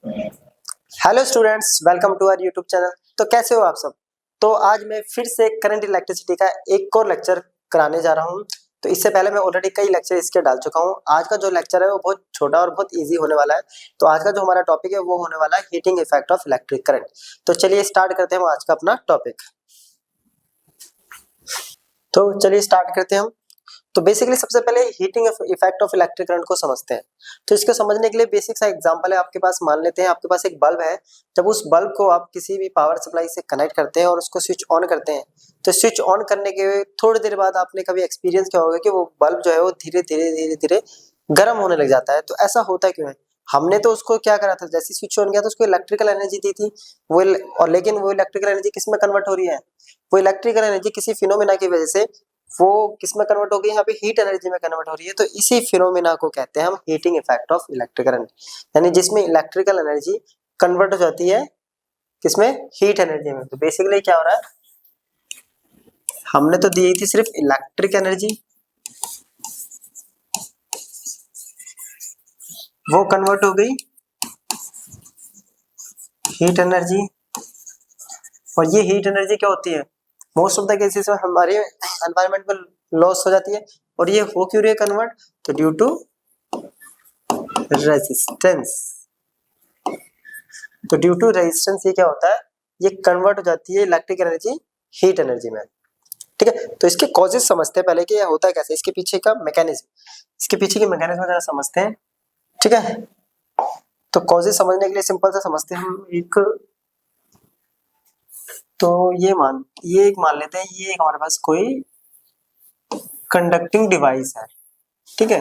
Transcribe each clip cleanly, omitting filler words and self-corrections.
Hello students, welcome to our YouTube channel. तो कैसे हो आप सब। तो आज मैं फिर से करंट इलेक्ट्रिसिटी का एक और लेक्चर कराने जा रहा हूं। तो इससे पहले मैं ऑलरेडी कई लेक्चर इसके डाल चुका हूं। आज का जो लेक्चर है वो बहुत छोटा और बहुत इजी होने वाला है। तो आज का जो हमारा टॉपिक है वो होने वाला है heating effect of electric current. तो चलिए स्टार्ट करते हैं आज का अपना टॉपिक। तो चलिए स्टार्ट करते हैं हम। तो बेसिकली सबसे पहले heating effect of electric current को समझते हैं। तो इसको समझने के लिए बेसिक सा एग्जांपल है आपके पास। मान लेते हैं आपके पास एक बल्ब है। जब उस बल्ब को आप किसी भी पावर सप्लाई से कनेक्ट करते हैं और उसको स्विच ऑन करते हैं, तो स्विच ऑन करने के थोड़ी देर बाद आपने कभी एक्सपीरियंस किया होगा कि वो बल्ब जो है वो धीरे धीरे धीरे धीरे गर्म होने लग जाता है। तो ऐसा होता क्यों है? हमने तो उसको क्या करा था, जैसे स्विच ऑन किया तो उसको इलेक्ट्रिकल एनर्जी दी थी वो, और लेकिन वो इलेक्ट्रिकल एनर्जी किस में कन्वर्ट हो रही है? वो इलेक्ट्रिकल एनर्जी किसी फिनोमेना की वजह से वो किस में कन्वर्ट हो गई? यहाँ पे हीट एनर्जी में कन्वर्ट हो रही है। तो इसी फिनोमेना को कहते हैं हम heating effect of electric current, यानी जिसमें इलेक्ट्रिकल एनर्जी कन्वर्ट हो जाती है किसमें? हीट एनर्जी में। तो बेसिकली क्या हो रहा है, हमने तो दी थी सिर्फ इलेक्ट्रिक एनर्जी, वो कन्वर्ट हो गई हीट एनर्जी। और ये हीट एनर्जी क्या होती है? मोस्ट ऑफ द केसेस में हमारे एनवायरमेंट में लॉस हो जाती है। और ये हो क्यों रही है कन्वर्ट? तो ड्यू टू रेजिस्टेंस। तो ड्यू टू रेजिस्टेंस ये क्या होता है, ये कन्वर्ट हो जाती है इलेक्ट्रिक एनर्जी हीट एनर्जी में। ठीक है, तो इसके कॉजेस समझते हैं पहले कि ये होता है कैसे, इसके पीछे का मैकेनिज्म, इसके पीछे की मैकेनिज्म जरा समझते हैं। ठीक है, तो कॉजेस समझने के लिए सिंपल सा समझते हैं हम एक। तो ये एक मान लेते हैं, ये एक हमारे पास कोई कंडक्टिंग डिवाइस है। ठीक है,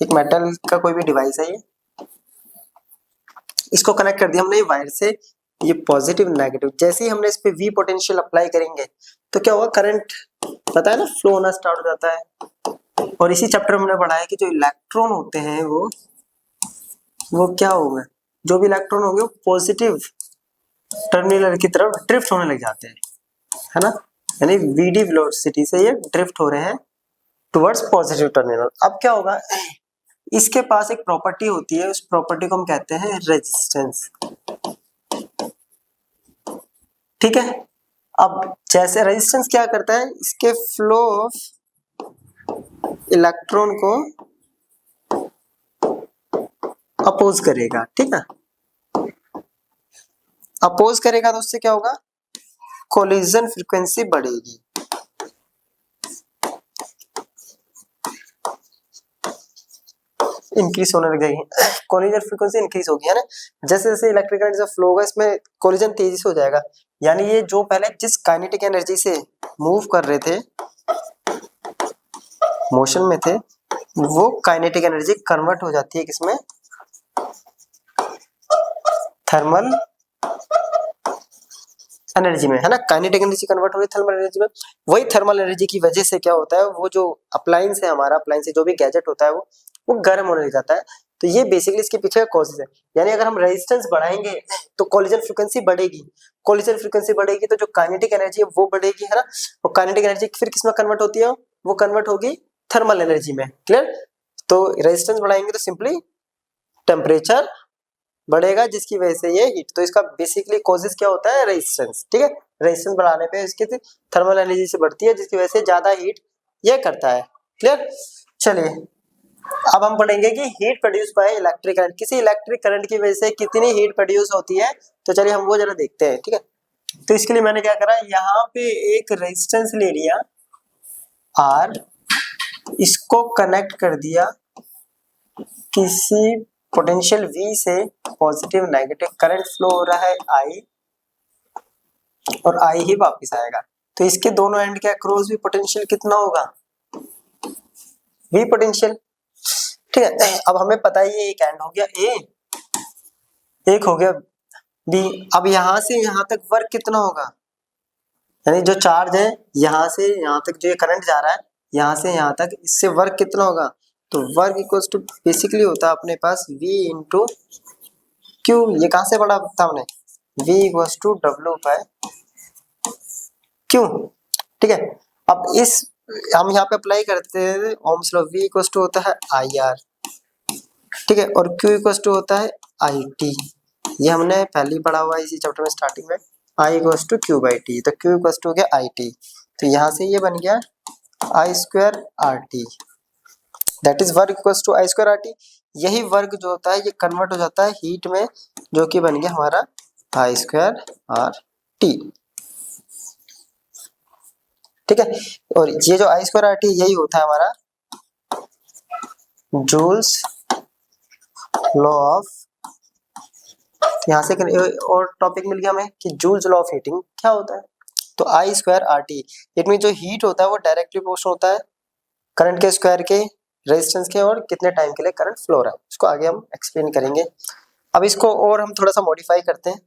एक मेटल का कोई भी डिवाइस है, ये इसको कनेक्ट कर दिया हमने वायर से। ये पॉजिटिव नेगेटिव, जैसे ही हमने इस पे वी पोटेंशियल अप्लाई करेंगे तो क्या होगा, करंट पता है ना, फ्लो होना स्टार्ट हो जाता है। और इसी चैप्टर में हमने पढ़ा है कि जो इलेक्ट्रॉन होते हैं वो क्या होंगे, जो भी इलेक्ट्रॉन होंगे वो पॉजिटिव टर्मिनल की तरफ ड्रिफ्ट होने लग जाते हैं, है ना। यानी वीडी वेलोसिटी से ये ड्रिफ्ट हो रहे हैं टुवर्ड्स पॉजिटिव टर्मिनल। अब क्या होगा, इसके पास एक प्रॉपर्टी होती है, उस प्रॉपर्टी को हम कहते हैं रेजिस्टेंस। ठीक है, अब जैसे रेजिस्टेंस क्या करता है, इसके फ्लो ऑफ इलेक्ट्रॉन को अपोज करेगा। ठीक है, अपोज करेगा तो उससे क्या होगा, कोलिजन फ्रीक्वेंसी बढ़ेगी। इंक्रीज होने लग जाएगी, कोलिजन फ्रीक्वेंसी इंक्रीज होगी, है ना। जैसे जैसे इलेक्ट्रिक करंट जब फ्लो होगा इसमें कोलिजन तेजी से हो जाएगा। यानी ये जो पहले जिस काइनेटिक एनर्जी से मूव कर रहे थे, मोशन में थे, वो काइनेटिक एनर्जी कन्वर्ट हो जाती है किसमें? थर्मल एनर्जी में, है ना। काइनेटिक एनर्जी कन्वर्ट हो रही है थर्मल एनर्जी में। वही थर्मल एनर्जी की वजह से क्या होता है, वो जो अप्लायंस है हमारा, अप्लायंस से जो भी गैजेट होता है वो गर्म होने लग जाता है। तो ये बेसिकली इसके पीछे कॉजेज है। यानी अगर हम रेजिस्टेंस बढ़ाएंगे तो कोलिजन फ्रीक्वेंसी बढ़ेगी, कोलिजन फ्रीक्वेंसी बढ़ेगी तो जो काइनेटिक एनर्जी है वो बढ़ेगी, है ना। और काइनेटिक एनर्जी फिर किसमें कन्वर्ट होती है, वो कन्वर्ट होगी थर्मल एनर्जी में। क्लियर। तो रेजिस्टेंस बढ़ाएंगे तो सिंपली टेम्परेचर बढ़ेगा, जिसकी वजह से ये हीट। तो इसका बेसिकली कॉजेस क्या होता है, रेजिस्टेंस। ठीक है, रेजिस्टेंस बढ़ाने पे इसकी थर्मल एनर्जी से बढ़ती है, जिसकी वजह से ज्यादा हीट ये करता है। क्लियर। चलिए अब हम पढ़ेंगे कि heat produce by electric current, किसी इलेक्ट्रिक करंट की वजह से कितनी हीट प्रोड्यूस होती है। तो चलिए हम वो जरा देखते हैं। ठीक है, तो इसके लिए मैंने क्या करा, यहाँ पे एक रेजिस्टेंस ले लिया R, इसको कनेक्ट कर दिया किसी पोटेंशियल V से, पॉजिटिव नेगेटिव करंट फ्लो हो रहा है I, और I ही वापस आएगा। तो इसके दोनों एंड के अक्रॉस भी पोटेंशियल कितना होगा, V पोटेंशियल। ठीक है, अब हमें पता है ये एक एंड हो गया A, एक हो गया B। अब यहां से यहां तक वर्क कितना होगा, यानी जो चार्ज है यहां से यहां तक जो ये करंट जा रहा है, यहां से यहां तक, इससे वर्क कितना होगा। तो वर्क इक्वल्स टू बेसिकली होता है अपने पास V इंटू Q। ये कहां से पढ़ा था हमने, V equals to W by Q। ठीक है, अब इस हम यहाँ पे अप्लाई करते हैं Ohm's law. V equals to होता है IR, ठीक है, और Q इक्वल्स टू होता है आई टी, ये हमने पहले ही पढ़ा हुआ है इसी चैप्टर में स्टार्टिंग में। I equals to Q by T, तो क्यू इक्वल्स टू हो गया आई टी, तो यहाँ से ये बन गया I square R T, that is work equals to I square R T. यही वर्क जो होता है ये कन्वर्ट हो जाता है हीट में, जो कि बन गया हमारा आई स्क्वायर आर टी, ठीक है। और ये जो आई स्क्वायर आर टी यही होता है हमारा जूल्स लॉ ऑफ, यहाँ से और टॉपिक मिल गया हमें कि जूल्स लॉ ऑफ हीटिंग क्या होता है। तो I square R T, it mean जो हीट होता है वो डायरेक्टली प्रोपोर्शनल होता है करंट के स्क्वायर के, रेजिस्टेंस के, और कितने टाइम के लिए करंट फ्लो रहा है, इसको आगे हम एक्सप्लेन करेंगे। अब इसको और हम थोड़ा सा मॉडिफाई करते हैं,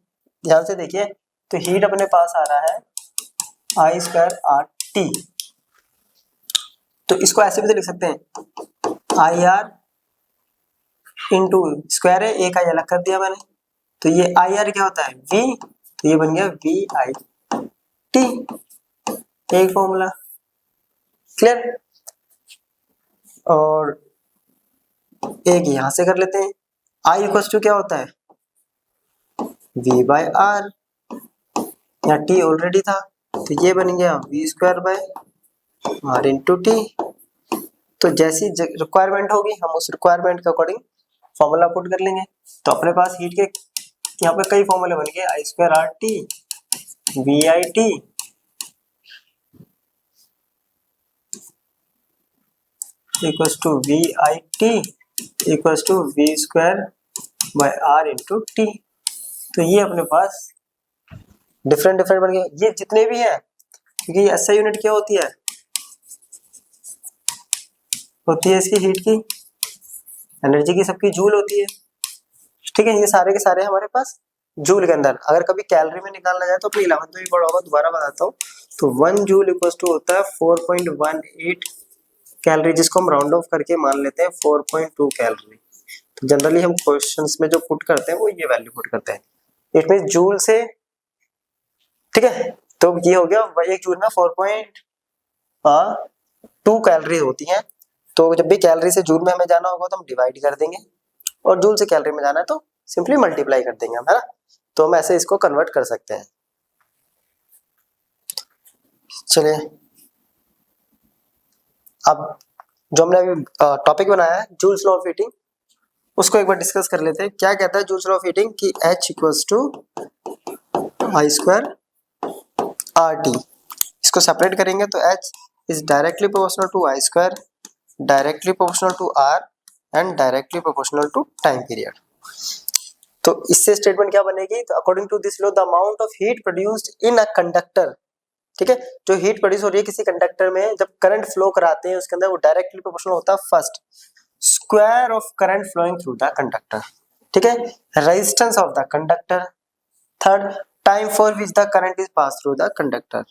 ध्यान से देखिए। तो हीट अपने पास आ रहा है आई स्क्वायर आर टी, तो इसको ऐसे भी तो लिख सकते हैं आई आर इंटू स्क्वायर है, एक आई अलग कर दिया मैंने, तो ये आई आर क्या होता है वी, तो ये बन गया वी आई टी, एक फॉर्मूला क्लियर। और एक यहां से कर लेते हैं, आई इक्वल टू क्या होता है वी बाय आर, यहाँ टी ऑलरेडी था, तो ये बन गया V square by R into T. तो जैसी रिक्वायरमेंट होगी हम उस रिक्वायरमेंट के अकॉर्डिंग फॉर्मूला पुट कर लेंगे। तो अपने पास हीट के यहाँ पे कई फॉर्मूले बन गए, I square R T V I T equals to V I T equals to V square by R into T. तो ये अपने पास डिफरेंट डिफरेंट बन गए, ये जितने भी हैं, क्योंकि ऐसा यूनिट क्या होती है इसकी हीट की, एनर्जी की, सबकी जूल होती है, ठीक है। ये सारे के सारे हमारे पास जूल के अंदर, अगर कभी कैलोरी में निकालना जाए तो अपनी 11th में भी पढ़ा होगा, दोबारा बताता हूँ। तो 1 जूल इक्वल्स टू होता है 4.18 कैलोरी, जिसको हम राउंड ऑफ करके मान लेते हैं 4.2 कैलोरी। तो जनरली हम क्वेश्चंस में जो पुट करते हैं वो ये वैल्यू पुट करते हैं, इट मीन जूल से, ठीक है। तो ये हो गया एक जूल में 4.2 कैलोरी होती है। तो जब भी कैलोरी से जूल में हमें जाना होगा तो हम डिवाइड कर देंगे, और जूल से कैलोरी में जाना है तो सिंपली मल्टीप्लाई कर देंगे हम, है ना। तो हम ऐसे इसको कन्वर्ट कर सकते हैं। चलिए अब जो हमने अभी टॉपिक बनाया है जूल्स लॉ ऑफ हीटिंग, उसको एक बार डिस्कस कर लेते हैं। क्या कहता है जूल्स लॉ ऑफ हीटिंग कि H equals to I square R T, इसको सेपरेट करेंगे तो H is directly proportional to I square, directly proportional to R and directly proportional to time period. तो इससे स्टेटमेंट क्या बनेगी, तो according to this law the amount of heat produced in a conductor, ठीक है, जो हीट प्रोड्यूस हो रही है किसी कंडक्टर में जब करंट फ्लो कराते हैं उसके अंदर, वो डायरेक्टली प्रोपोर्शनल होता है first square of current flowing through the conductor, ठीक है, resistance of the conductor, third time for which the current is pass through the conductor.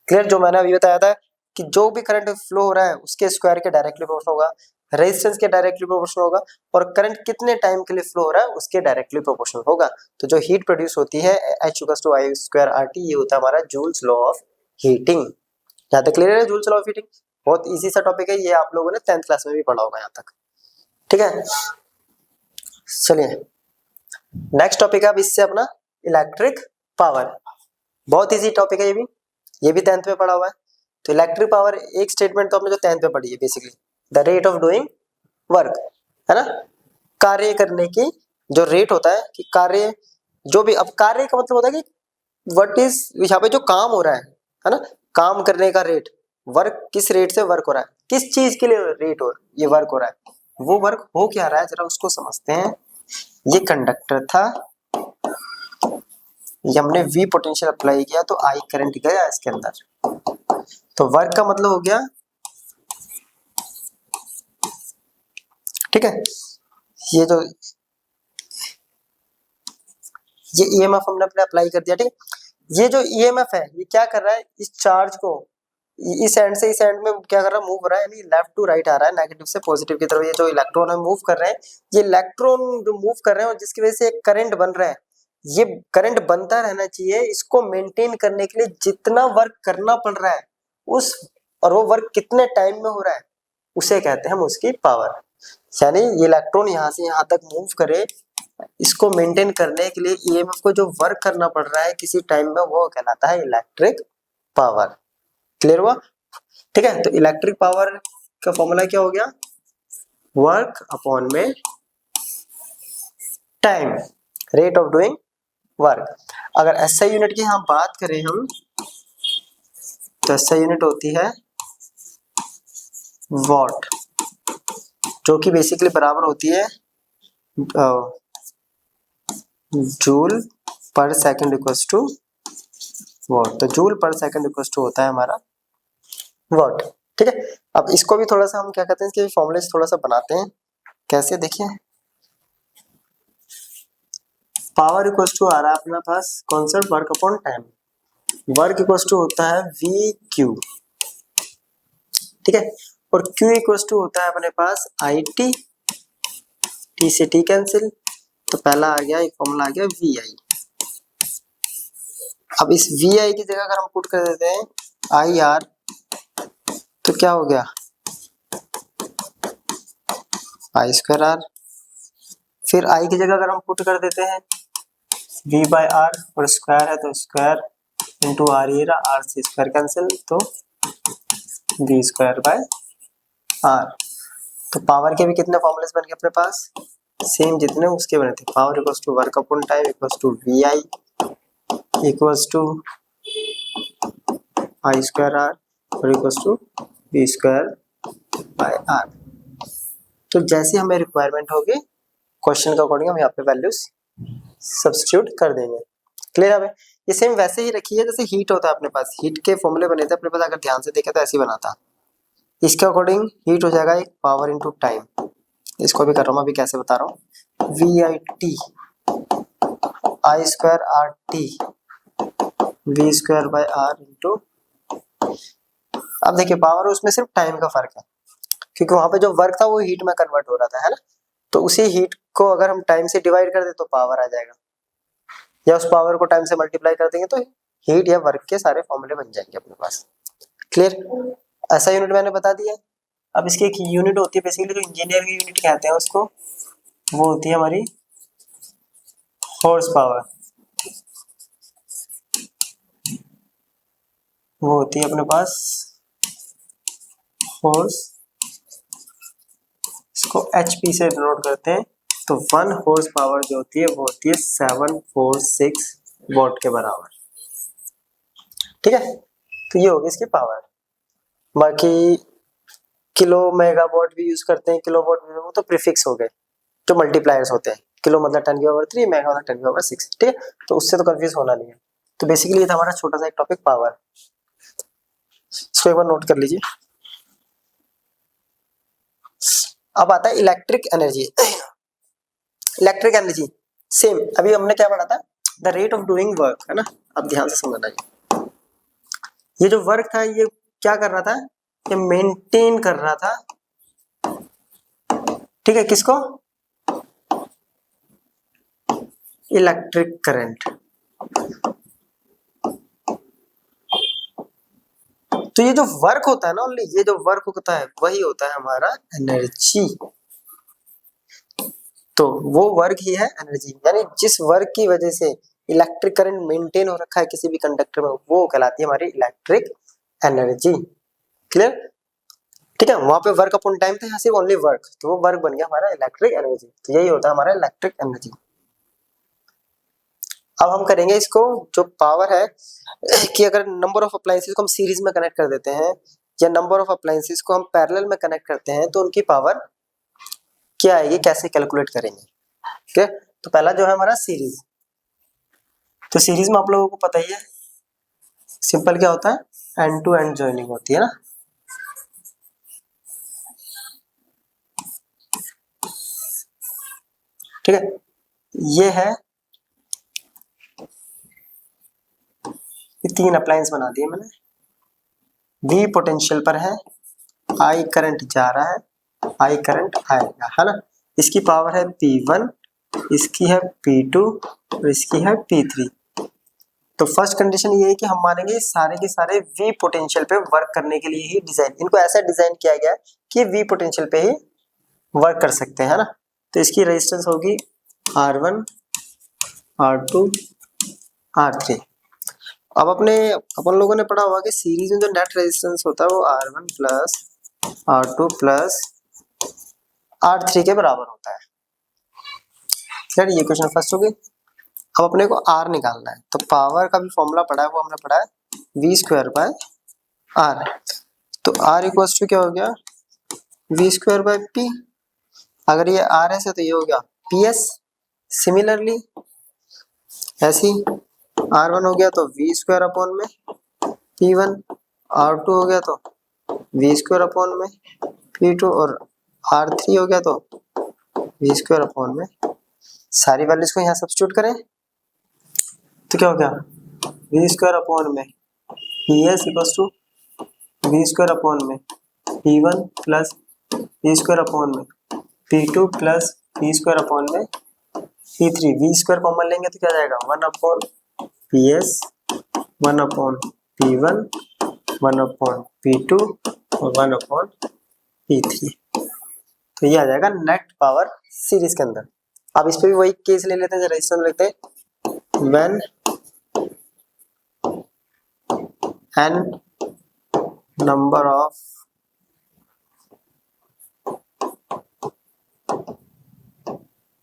Clear, जो मैंने अभी बताया था कि जो भी करंट फ्लो हो रहा है उसके स्क्वायर के डायरेक्टली प्रोपोर्शनल होगा, रेजिस्टेंस के डायरेक्टली प्रोपोर्शनल होगा, और करंट कितने टाइम के लिए फ्लो हो रहा है उसके डायरेक्टली प्रोपोर्शनल होगा। तो जो हीट प्रोड्यूस होती है H equals to I square R T, ये होता है हमारा जूल्स लॉ ऑफ हीटिंग। यहाँ तक क्लियर है जूल्स लॉ ऑफ हीटिंग, बहुत इजी सा टॉपिक है, ये आप लोगों ने 10th क्लास में भी पढ़ा होगा यहाँ तक, ठीक है। चलिए नेक्स्ट टॉपिक है अब इससे अपना इलेक्ट्रिक पावर, बहुत इजी टॉपिक है ये भी 10th में पढ़ा हुआ है। तो इलेक्ट्रिक पावर एक स्टेटमेंट तो आपने जो 10th में पढ़ी है, basically the rate of doing work, है ना, कार्य करने की जो रेट होता है, कि कार्य जो भी, अब कार्य का मतलब होता है कि व्हाट इज, यहाँ पे जो काम हो रहा है ना, काम करने का रेट, वर्क किस रेट से वर्क हो रहा है, किस चीज के लिए रेट हो ये वर्क हो रहा है, वो वर्क हो क्या रहा है जरा उसको समझते हैं। ये कंडक्टर था, ये हमने V पोटेंशियल अप्लाई किया तो I करंट गया इसके अंदर, तो वर्क का मतलब हो गया, ठीक है, ये जो ये EMF हमने अपने अप्लाई कर दिया, ठीक है। ये जो EMF है ये क्या कर रहा है, इस चार्ज को इस एंड से इस एंड में क्या कर रहा है, मूव कर रहा है, यानी लेफ्ट टू राइट आ रहा है, नेगेटिव से पॉजिटिव की तरफ। ये जो इलेक्ट्रॉन है मूव कर रहे हैं, ये इलेक्ट्रॉन जो मूव कर रहे हैं और जिसकी वजह से एक करंट बन रहा है, ये करंट बनता रहना चाहिए, इसको मेंटेन करने के लिए जितना वर्क करना पड़ रहा है उस, और वो वर्क कितने टाइम में हो रहा है उसे कहते हैं हम उसकी पावर। यानी ये इलेक्ट्रॉन यहाँ से यहाँ तक मूव करे इसको मेंटेन करने के लिए ईएमएफ को जो वर्क करना पड़ रहा है किसी टाइम में, वो कहलाता है इलेक्ट्रिक पावर। क्लियर हुआ? ठीक है, तो इलेक्ट्रिक पावर का फॉर्मूला क्या हो गया? वर्क अपॉन में time, rate of doing work. अगर एसआई यूनिट की हम बात करें हम, तो एसआई यूनिट होती है वॉट, जो कि बेसिकली बराबर होती है joule per second equals to watt. तो joule per second equals to होता है हमारा वॉट। ठीक है, अब इसको भी थोड़ा सा हम क्या कहते हैं, इसके फॉर्मूले थोड़ा सा बनाते हैं। कैसे? देखिए, पावर इक्वल्स टू आ रहा है अपना पास concept work upon time. Work equals to होता है वी क्यू, ठीक है, और Q इक्वल्स टू होता है अपने पास आई टी, टी से टी कैंसिल, तो पहला आ गया, एक फॉर्मूला आ गया वी आई। अब इस वी आई की जगह अगर हम पुट कर देते हैं आई आर, तो क्या हो गया? I square are. फिर आई की जगह अगर हम पुट कर देते हैं वी बाय आर, और स्क्वायर है तो स्क्वायर इंटू आर, ये रहा, आर से स्क्वायर कैंसिल, तो वी स्क्वायर बाय आर। तो पावर के भी कितने फॉर्मूलेस बन गए अपने पास? सेम जितने उसके बने थे। Power equals to work upon time equals to V I equals to I square R और equals to V square by R. तो जैसी हमें रिक्वायरमेंट होगी क्वेश्चन के अकॉर्डिंग हम यहाँ पे वैल्यूज सब्स्टिट्यूट कर देंगे। क्लियर है? ये सेम वैसे ही रखी है जैसे हीट होता है अपने पास। हीट के फॉर्मूले बने थे अपने पास, अगर ध्यान से देखे तो ऐसे ही बना था। इसके अकॉर्डिंग हीट हो जाएगा एक पावर इनटू टाइम। इसको भी कर रहा हूँ, अभी कैसे बता रहा हूँ। V I T I square R T V square by R into. अब देखिए, पावर उसमें सिर्फ टाइम का फर्क है, क्योंकि वहां पे जो वर्क था वो हीट में कन्वर्ट हो रहा था, है ना। तो उसी हीट को अगर हम टाइम से डिवाइड कर दे तो पावर आ जाएगा, या उस पावर को टाइम से मल्टीप्लाई कर देंगे तो हीट या वर्क के सारे फॉर्मूले बन जाएंगे अपने पास। क्लियर? ऐसा यूनिट मैंने बता दिया। अब इसकी एक यूनिट होती है बेसिकली, जो इंजीनियर की यूनिट कहते हैं उसको, वो होती है हमारी हॉर्स पावर। वो होती है अपने पास हॉर्स, इसको एचपी से डिनोट करते हैं। तो 1 हॉर्स पावर जो होती है वो होती है 746 वॉट के बराबर। ठीक है, तो ये होगी इसकी पावर। बाकी किलो मेगावाट भी यूज करते हैं, किलो वॉट भी, वो तो प्रीफिक्स हो गए जो मल्टीप्लायर्स होते हैं। किलो मतलब 10⁻³ मेगा मतलब 10⁻�6। ठीक है, तो उससे तो कंफ्यूज होना नहीं है। तो बेसिकली ये था हमारा छोटा सा एक टॉपिक पावर। इसको एक बार नोट कर लीजिए। अब आता है electric energy. Electric energy same अभी हमने क्या पढ़ा था, the rate of doing work, है ना। अब ध्यान से समझना है, ये जो वर्क था ये क्या कर रहा था, ये मेंटेन कर रहा था, ठीक है, किसको? Electric current. तो ये जो वर्क होता है ना, ओनली ये जो वर्क होता है वही होता है हमारा एनर्जी। तो वो वर्क ही है एनर्जी, यानी जिस वर्क की वजह से इलेक्ट्रिक करंट मेंटेन हो रखा है किसी भी कंडक्टर में, वो कहलाती है हमारी इलेक्ट्रिक एनर्जी। क्लियर? ठीक है, वहां पे वर्क अपॉन टाइम था, यहाँ सिर्फ ओनली वर्क, तो वो वर्क बन गया हमारा इलेक्ट्रिक एनर्जी। तो यही होता है हमारा इलेक्ट्रिक एनर्जी। अब हम करेंगे इसको, जो पावर है कि अगर नंबर ऑफ अप्लायंसेस को हम सीरीज में कनेक्ट कर देते हैं या नंबर ऑफ अप्लायंसेस को हम पैरेलल में कनेक्ट करते हैं तो उनकी पावर क्या आएगी, कैसे कैलकुलेट करेंगे। ठीक है, तो पहला जो है हमारा सीरीज। तो सीरीज में आप लोगों को पता ही है सिंपल क्या होता है, एंड टू एंड जॉइनिंग होती है ना। ठीक है, ये है, ये 3 अप्लायंस बना दिए मैंने। V पोटेंशियल पर है, I करंट जा रहा है, I करंट आएगा, है ना। इसकी पावर है P1, इसकी है P2 और इसकी है P3। तो फर्स्ट कंडीशन ये है कि हम मानेंगे सारे के सारे V पोटेंशियल पे वर्क करने के लिए ही डिजाइन, इनको ऐसा डिजाइन किया गया है कि V पोटेंशियल पे ही वर्क कर सकते हैं, है ना। तो इसकी रेजिस्टेंस होगी R1 R2 R3। अब अपन लोगों ने पढ़ा हुआ कि सीरीज में जो नेट रेजिस्टेंस होता है वो R1 plus R2 plus R3 के बराबर होता है। सर ये क्वेश्चन फर्स्ट हो गई। अब अपने को R निकालना है, तो पावर का भी फॉर्मूला पढ़ा है, वो हमने पढ़ा है V स्क्वायर बाय R। तो R इक्वल्स टू क्या हो गया, V स्क्वायर बाय P। अगर ये RS है तो ये हो गया PS। सिमिलरली ऐसी R1 हो गया तो V स्क्वायर अपॉन में P1, R2 हो गया तो V स्क्वायर अपॉन में P2 और R3 हो गया तो V स्क्वायर अपॉन में। सारी वैल्यूज को यहाँ सब्स्टिट्यूट करें तो क्या हो गया, V स्क्वायर अपॉन में PS equals to V square upon में P1 plus V square upon में P2 plus V square upon में P3। V स्क्वायर कॉमन लेंगे तो क्या जाएगा, 1 upon PS, 1 upon P1, 1 upon P2 और 1 अपॉन P3। तो ये आ जाएगा नेट पावर सीरीज के अंदर। अब इस पे भी वही केस ले लेते हैं, रेजिस्टेंस लिखते हैं when n number of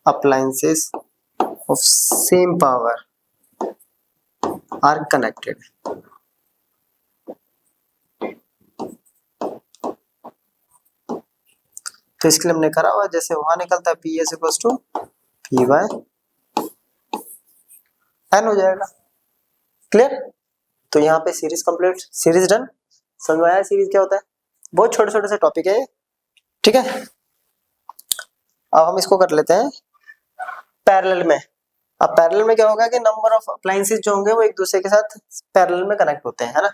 appliances of same power are connected। तो इसके लिए हमने करा हुआ, जैसे वहां निकलता है PS equals to P by N हो जाएगा। क्लियर। तो यहाँ पे सीरीज कंप्लीट, सीरीज डन। समझ में आया सीरीज क्या होता है, बहुत छोटे छोटे से टॉपिक है, ठीक है। अब हम इसको कर लेते हैं पैरेलल में। अब पैरेलल में क्या होगा कि नंबर ऑफ अप्लायंसेस जो होंगे वो एक दूसरे के साथ पैरेलल में कनेक्ट होते हैं, है ना।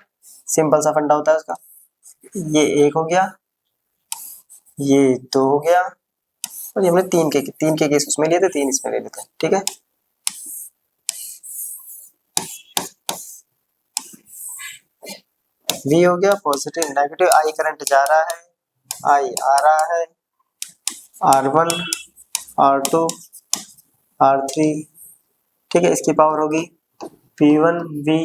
सिंपल सा फंडा होता है उसका। ये एक हो गया, ये दो हो गया, और ये हमने तीन के केस उसमें लिए थे, तीन इसमें ले लेते हैं, ठीक है। V हो गया पॉजिटिव नेगेटिव, I करंट जा रहा है, I आ रहा है, R1 R2 R3, ठीक है। इसकी पावर होगी P1 V,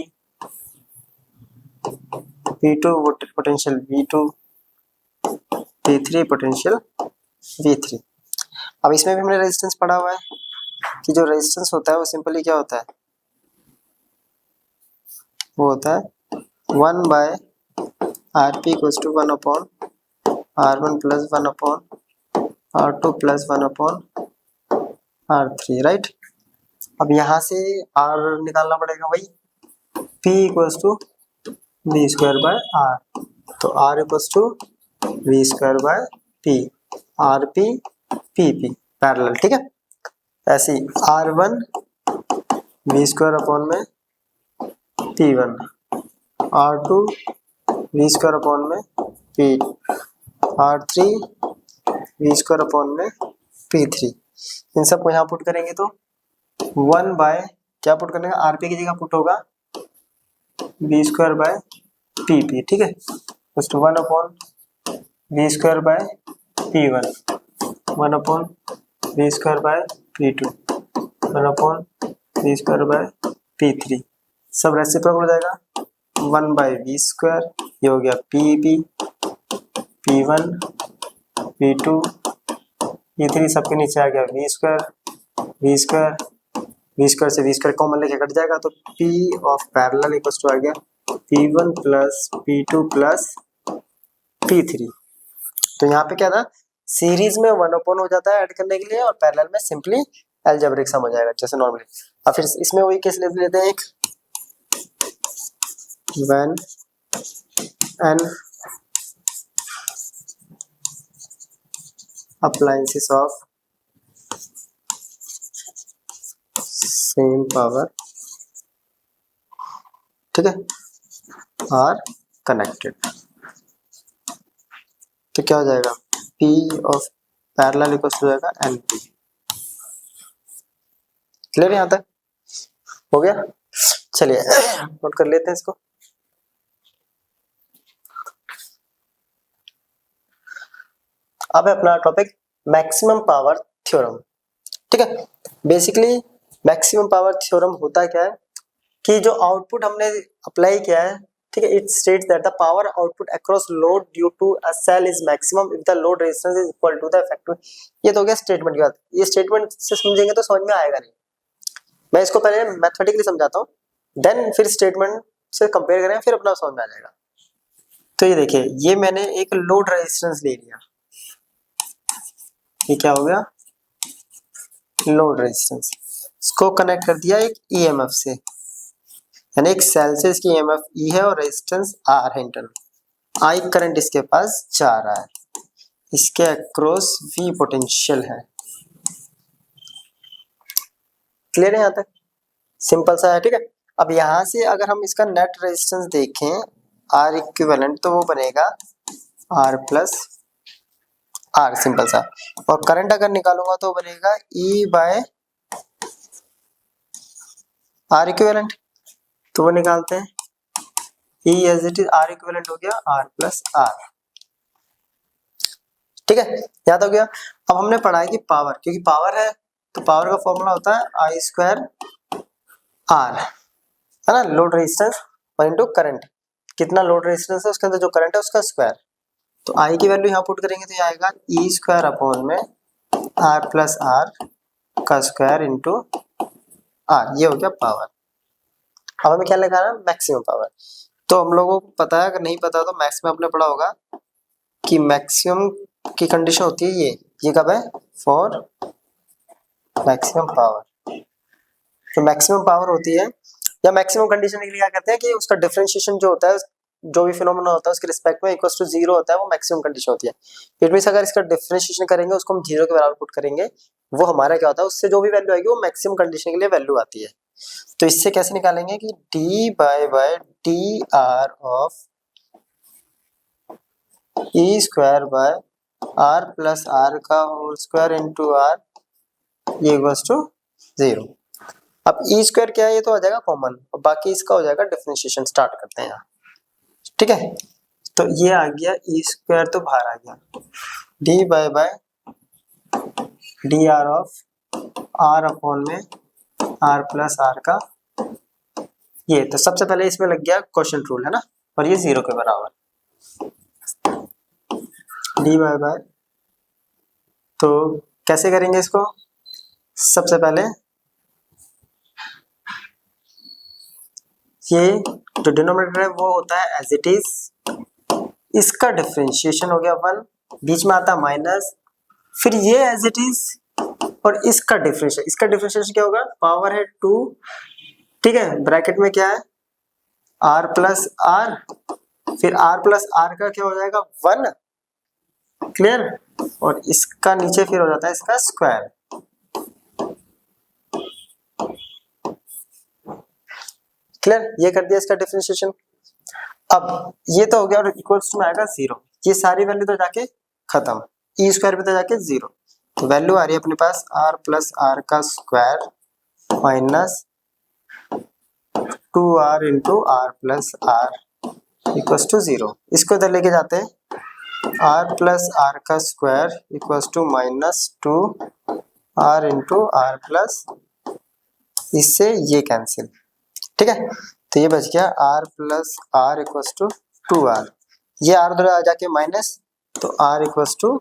P2 potential V2, P3 potential V3। अब इसमें भी हमने रेजिस्टेंस पढ़ा हुआ है कि जो रेजिस्टेंस होता है वो सिंपली क्या होता है, वो होता है 1 by RP equals to 1 upon R1 plus 1 upon R2 plus 1 upon R3, right. अब यहाँ से R निकालना पड़ेगा, वही P equals to V square by R। तो R equals to V square by P, RP PP parallel, ठीक है। ऐसे ही R1 V स्क्वायर अपॉन में P1, R2 V square upon में P, R3 V square upon में P3। इन सब को यहाँ पुट करेंगे तो 1 बाय क्या पुट करने का, RP की जगह पुट होगा V स्क्वायर बाय PP, ठीक है। तो 1 upon V square bye P1, 1 upon V square bye P2, 1 upon V square bye P3। सब रेसिप्रोकल हो जाएगा, 1 बाय V स्क्वायर, ये हो गया PP, P1 P2 P3, सबके नीचे आ गया V square, V square, V square से V स्क्वायर कॉमन लेके कट जाएगा, तो P of parallel equals to आ गया P1 plus P2 plus P3। तो यहाँ पे क्या था, सीरीज में 1 अपॉन हो जाता है ऐड करने के लिए, और पैरेलल में सिंपली अलजेब्रिक सम हो जाएगा जैसे नॉर्मली। अब फिर इसमें वही केस ले लेते हैं एक, when n appliances of same power, ठीक है, आर कनेक्टेड। तो क्या हो जाएगा, P ऑफ पैरेलल इक्वल्स हो जाएगा NP। क्लियर यहाँ तक हो गया। चलिए नोट कर लेते हैं इसको। अब है अपना टॉपिक मैक्सिमम पावर थ्योरम, ठीक है। बेसिकली मैक्सिमम पावर थ्योरम होता क्या है कि जो आउटपुट हमने अप्लाई किया है, ठीक है, it states that the power output across load due to a cell is maximum if the load resistance is equal to the effective. ये तो हो गया स्टेटमेंट की बात। ये स्टेटमेंट से समझेंगे तो समझ में आएगा नहीं, मैं इसको पहले मैथमेटिकली समझाता हूँ, देन फिर स्टेटमेंट से कंपेयर करें, फिर अपना समझ में आ जाएगा। तो ये देखिए, ये मैंने एक लोड रेजिस्टेंस ले लिया, ये क्या हो गया, लोड रेजिस्टेंस। इसको कनेक्ट कर दिया एक ईएमएफ से, यानी एक सेल से इसकी ईएमएफ ई है और रेजिस्टेंस आर है इंटरनल। आई करंट इसके पास जा रहा है, इसके अक्रॉस वी पोटेंशियल है। क्लियर है यहाँ तक? सिंपल सा है, ठीक है। अब यहाँ से अगर हम इसका नेट रेजिस्टेंस देखें आर इक्विवेलेंट, तो वो बनेगा आर प्लस आर, सिंपल सा। और करंट अगर निकालूंगा तो बनेगा ई बाय आर इक्विवेलेंट, तो वो निकालते हैं E as it is, R equivalent हो गया आर प्लस आर, ठीक है, याद हो गया। अब हमने पढ़ा है कि पावर, क्योंकि पावर है तो पावर का फॉर्मूला होता है आई स्क्वायर आर, है ना, लोड रेजिस्टेंस और इनटू करंट। कितना लोड रेजिस्टेंस है उसके अंदर जो करंट है उसका स्क्वायर। तो आई की वैल्यू यहाँ पुट करेंगे तो ये आएगा ई स्क्वायर अपॉन में आर प्लस आर का स्क्वायर इंटू आर, ये हो गया पावर। अब हमें क्या लगाना है, मैक्सिमम पावर। तो हम लोगों को पता है, अगर नहीं पता तो मैथ्स में आपने पढ़ा होगा कि मैक्सिमम की कंडीशन होती है ये कब है, फॉर मैक्सिमम पावर। तो मैक्सिमम पावर होती है या मैक्सिमम कंडीशन के लिए क्या कहते हैं कि उसका डिफरेंशिएशन जो होता है, जो भी फिनोमेना होता है उसके रिस्पेक्ट में इक्वल टू जीरो होता है, वो मैक्सिमम कंडीशन होती है। इट मींस अगर इसका डिफरेंशिएशन करेंगे, उसको हम जीरो के बराबर पुट करेंगे, वो हमारा क्या होता है, उससे जो भी वैल्यू आएगी वो मैक्सिमम कंडीशन के लिए वैल्यू आती है। तो इससे कैसे निकालेंगे कि D by D R of E square by R plus R का होल स्क्वायर इंटू आर, ये इक्वल्स टू जीरो। अब ई स्क्वायर क्या है, ये तो आ जाएगा कॉमन, और बाकी इसका हो जाएगा डिफरेंशिएशन। स्टार्ट करते हैं यहाँ, ठीक है। तो ये आ गया ई स्क्वायर, तो बाहर आ गया D by D R of R upon में आर प्लस आर का, ये तो सबसे पहले इसमें लग गया क्वोशिएंट रूल, है ना, और ये जीरो के बराबर डी बाय, तो कैसे करेंगे इसको, सबसे पहले ये जो डिनोमिनेटर है वो होता है एज इट इज, इसका डिफरेंशिएशन हो गया 1, बीच में आता माइनस, फिर ये एज इट इज, और इसका डिफरेंशिएशन क्या होगा, पावर है 2, ठीक है, ब्रैकेट में क्या है आर प्लस आर, फिर आर प्लस आर का क्या हो जाएगा 1, क्लियर, और इसका नीचे फिर हो जाता है इसका स्क्वायर, क्लियर, ये कर दिया इसका डिफरेंशिएशन। अब ये तो हो गया और इक्वल्स टू में आएगा जीरो, ये सारी वैल्यू तो जाके खत्म, ई स्क्वायर पे तो जाके जीरो, तो वैल्यू आ रही है अपने पास आर प्लस आर का square minus 2r into R plus R equals to zero. इसको इधर लेके जाते हैं, आर प्लस आर का square equals to minus 2r into R plus, इससे ये कैंसिल, ठीक है, तो ये बच गया R plus R equals to 2r, ये आर उधर आ जाके माइनस, तो r इक्वल्स टू,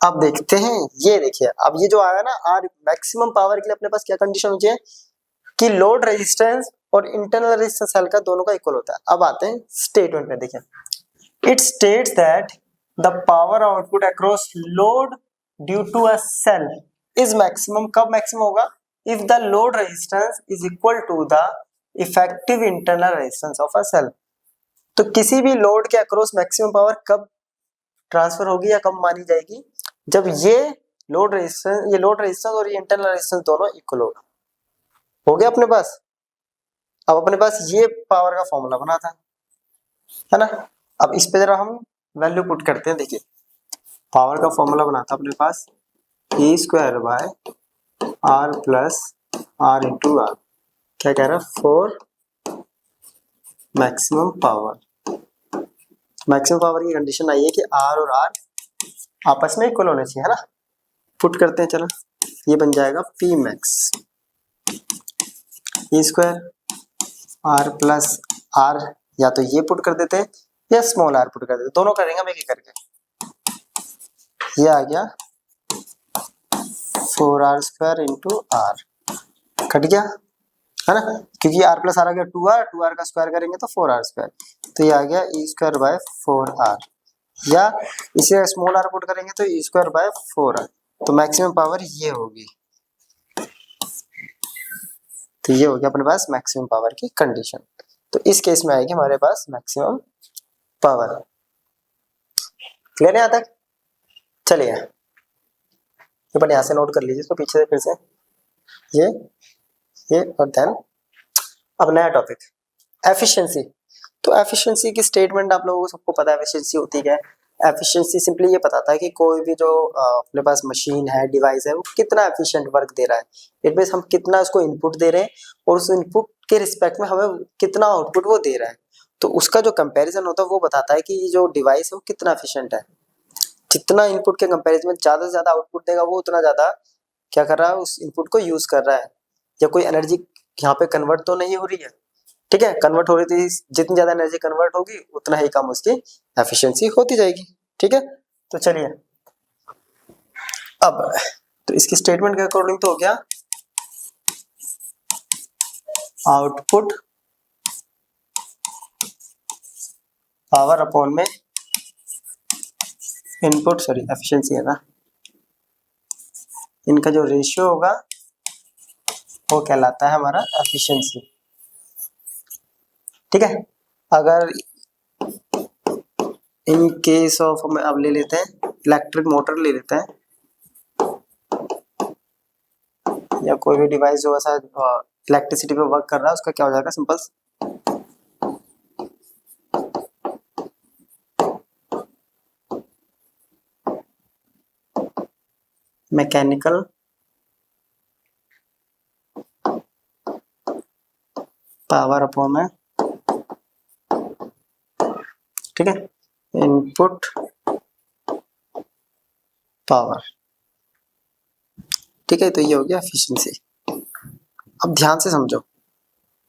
अब देखते हैं, ये देखिए अब ये जो आया ना आर मैक्सिमम पावर के लिए अपने पास क्या कंडीशन होती है कि लोड रेजिस्टेंस और इंटरनल रेजिस्टेंस सेल का दोनों का इक्वल होता है। अब आते हैं स्टेटमेंट में, देखिए it states that the power output across load due to a cell is maximum, कब मैक्सिमम होगा, if the load resistance is equal to the effective internal resistance of a cell. तो किसी भी लोड के across maximum power कब transfer होगी या कब मानी जाएगी, जब ये लोड रेजिस्टेंस और ये इंटरनल रेजिस्टेंस दोनों इक्वल होगा। हो गया अपने पास। अब अपने पास ये पावर का फॉर्मूला बना था, है ना, अब इस पे जरा हम वैल्यू पुट करते हैं। देखिए पावर का फॉर्मूला बना था अपने पास A square by R plus R into R, क्या कह रहा है, for maximum power. Maximum power की कंडीशन आई है कि आर और आर आपस में इक्वल होने चाहिए, है ना, पुट करते हैं, चलो ये बन जाएगा P max E square R plus R, या तो ये पुट कर देते हैं या स्मॉल आर पुट कर देते, दोनों करेंगे हम एक एक करके। ये आ गया 4r square into are, cut गया है ना, क्योंकि आर प्लस आर आ गया 2r, 2r का स्क्वायर करेंगे तो 4r स्क्वायर, तो ये आ गया ई स्क्वायर बाय 4r, या इसे स्मॉल आर पुट करेंगे तो ई स्क्वायर बाय 4r, तो मैक्सिमम पावर ये होगी। तो ये हो गया अपने पास मैक्सिमम पावर की कंडीशन। तो इस केस में आएगी हमारे पास मैक्सिमम पावर। क्लियर है यहाँ तक? चलिए अपन यहाँ से नोट कर लीजिए इसको पीछे से फिर से, ये और देन अब नया टॉपिक एफिशिएंसी। तो एफिशिएंसी की स्टेटमेंट आप लोगों को सबको पता है एफिशिएंसी होती क्या है। एफिशिएंसी सिंपली ये बताता है कि कोई भी जो अपने पास मशीन है, डिवाइस है, वो कितना एफिशिएंट वर्क दे रहा है। इट मींस हम कितना उसको इनपुट दे रहे हैं और उस इनपुट के रिस्पेक्ट में हमें कितना आउटपुट वो दे रहा है। तो उसका जो कंपैरिजन होता है वो बताता है कि ये जो डिवाइस है वो कितना एफिशिएंट है। जितना इनपुट के कंपैरिजन में ज्यादा से ज्यादा आउटपुट देगा वो उतना ज्यादा क्या कर रहा है, उस इनपुट को यूज कर रहा है, या कोई एनर्जी यहाँ पे कन्वर्ट तो नहीं हो रही है। ठीक है, कन्वर्ट हो रही थी, जितनी ज्यादा एनर्जी कन्वर्ट होगी उतना ही कम उसकी एफिशिएंसी होती जाएगी। ठीक है, तो चलिए अब तो इसकी स्टेटमेंट के अकॉर्डिंग तो हो गया आउटपुट पावर अपॉन में इनपुट, सॉरी एफिशिएंसी है ना, इनका जो रेशियो होगा वो कहलाता है हमारा एफिशिएंसी। ठीक है, अगर इन केस ऑफ हम अब ले लेते हैं इलेक्ट्रिक मोटर ले लेते हैं, या कोई भी डिवाइस जो ऐसा इलेक्ट्रिसिटी पे वर्क कर रहा है, उसका क्या हो जाएगा सिंपल मैकेनिकल पावर अपॉन में, ठीक है, इनपुट पावर। ठीक है, तो ये हो गया एफिशिएंसी। अब ध्यान से समझो,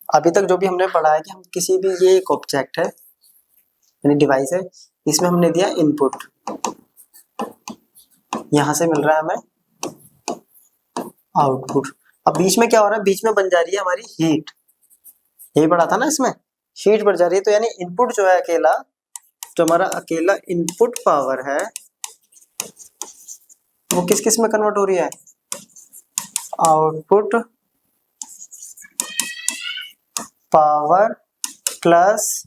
अभी तक जो भी हमने पढ़ा है कि हम किसी भी, ये एक ऑब्जेक्ट है यानी डिवाइस है, इसमें हमने दिया इनपुट, यहां से मिल रहा है हमें आउटपुट। अब बीच में क्या हो रहा है, बीच में बन जा रही है हमारी हीट, यही पढ़ा था ना, इसमें हीट बढ़ जा रही है। तो यानी इनपुट जो है अकेला, जो हमारा अकेला इनपुट पावर है वो किस किस में कन्वर्ट हो रही है, output power plus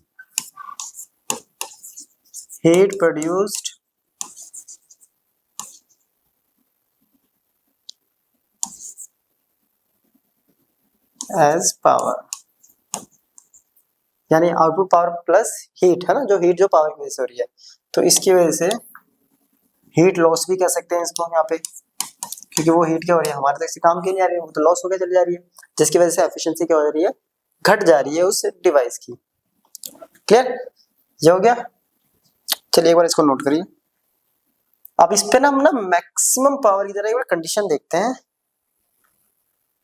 heat produced as power, यानी आउटपुट पावर प्लस हीट है ना, जो हीट जो पावर की वजह से हो रही है। तो इसकी वजह से हीट लॉस भी कह सकते हैं इसको यहाँ पे, क्योंकि वो हीट क्या हो रही है, हमारे तक से काम क्यों नहीं आ रही है, वो तो लॉस होकर चली जा रही है, जिसकी वजह से एफिशिएंसी क्या हो रही है, घट जा रही है उस डिवाइस की। क्लियर, ये हो गया। चलिए एक बार इसको नोट करिए। अब इस पे ना हम ना मैक्सिमम पावर की तरह एक बार कंडीशन देखते हैं,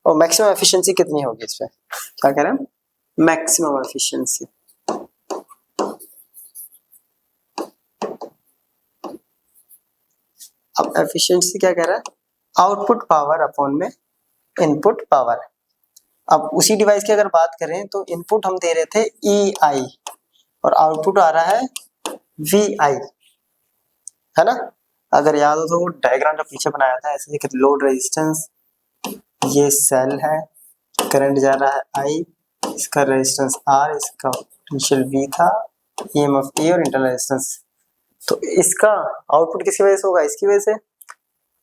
और मैक्सिमम एफिशिएंसी कितनी होगी इस पे, क्या कह रहे हैं, मैक्सिमम एफिशिएंसी। अब एफिशिएंसी क्या कह रहा है, आउटपुट पावर अपॉन में इनपुट पावर। अब उसी डिवाइस की अगर बात करें तो इनपुट हम दे रहे थे ई आई और आउटपुट आ रहा है वी आई, है ना। अगर याद हो तो वो डायग्राम जो पीछे बनाया था ऐसे, लोड रेजिस्टेंस, ये सेल है, करंट जा रहा है आई, इसका रेजिस्टेंस आर, इसका पोटेंशियल वी था, ईएमएफ ई और इंटरनल रेजिस्टेंस। तो इसका आउटपुट किसकी वजह से होगा, इसकी वजह से।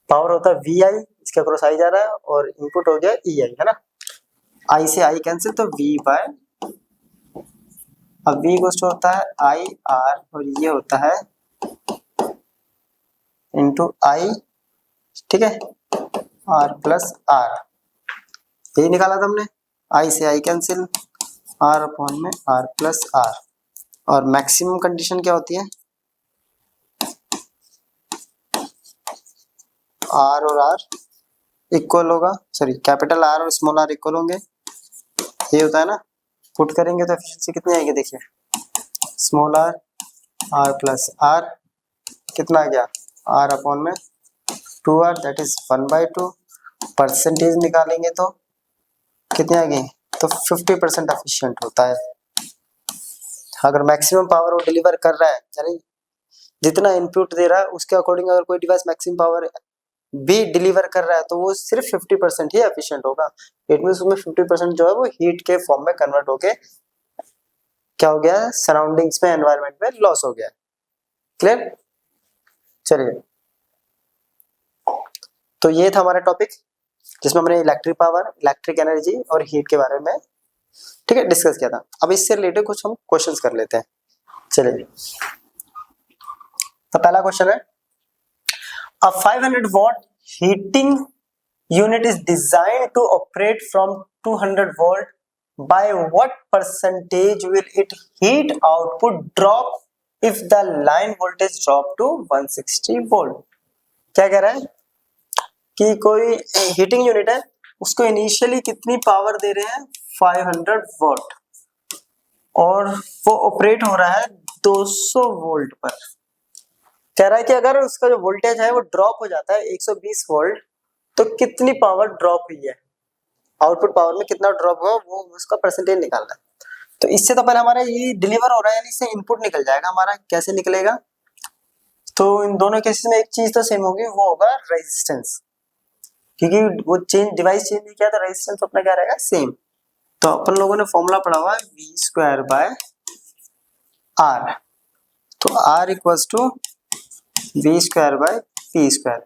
पावर होता है वी आई, इसके अक्रॉस आई जा रहा है, और इनपुट हो गया ई आई, है ना। आई से आई कैंसिल, तो वी बाय, अब वी इक्वल टू होता है आई आर, और ये होता है इंटू आई, ठीक है, आर प्लस आर, यही निकाला था हमने। आई से आई कैंसिल, आर अपॉन में आर प्लस आर। और मैक्सिमम कंडीशन क्या होती है, आर और आर इक्वल होगा, सॉरी कैपिटल आर और स्मॉल आर इक्वल होंगे, ये होता है ना। पुट करेंगे तो एफिशिएंसी कितनी आएगी, देखिए स्मॉल आर प्लस आर कितना आ गया, आर अपॉन में 2r दैट इज 1/2। परसेंटेज निकालेंगे तो कितनी आ गई, तो 50% एफिशिएंट होता है। अगर मैक्सिमम पावर वो डिलीवर कर रहा है, यानी जितना इनपुट दे रहा है उसके अकॉर्डिंग अगर कोई डिवाइस मैक्सिमम पावर भी डिलीवर कर रहा है तो वो सिर्फ 50% ही एफिशिएंट होगा। इट मींस उसमें 50% जो है वो हीट के फॉर्म में कन्वर्ट होके क्या हो गया, सराउंडिंग्स में, एनवायरनमेंट में लॉस हो गया। क्लियर? चलिए, तो ये था हमारा टॉपिक जिसमें हमने इलेक्ट्रिक पावर, इलेक्ट्रिक एनर्जी और हीट के बारे में, ठीक है, डिस्कस किया था। अब इससे रिलेटेड कुछ हम क्वेश्चंस कर लेते हैं। चलिए, तो पहला क्वेश्चन है, a 500 watt heating unit is designed to operate from 200 volt. By what percentage will its heat output drop if the line voltage drop to 160 volt? क्या कह रहा है कि कोई हीटिंग यूनिट है, उसको इनिशियली कितनी पावर दे रहे हैं, 500 वॉट, और वो ऑपरेट हो रहा है 200 वोल्ट पर। कह रहा है कि अगर उसका जो वोल्टेज है वो ड्रॉप हो जाता है 120 वोल्ट, तो कितनी पावर ड्रॉप हुई है, आउटपुट पावर में कितना ड्रॉप हुआ, वो उसका परसेंटेज निकालना है। तो इससे तो पहले हमारा ये डिलीवर हो रहा है, यानी इससे इनपुट निकल जाएगा हमारा। कैसे निकलेगा, तो इन दोनों केसेस में एक चीज तो सेम होगी, वो होगा रेजिस्टेंस, क्योंकि वो चेंज डिवाइस चेंज नहीं किया तो रेजिस्टेंस अपना क्या रहेगा, सेम। तो अपन लोगों ने फॉर्मूला पढ़ा हुआ है V²/R, तो R इक्वल्स टू V²/P²।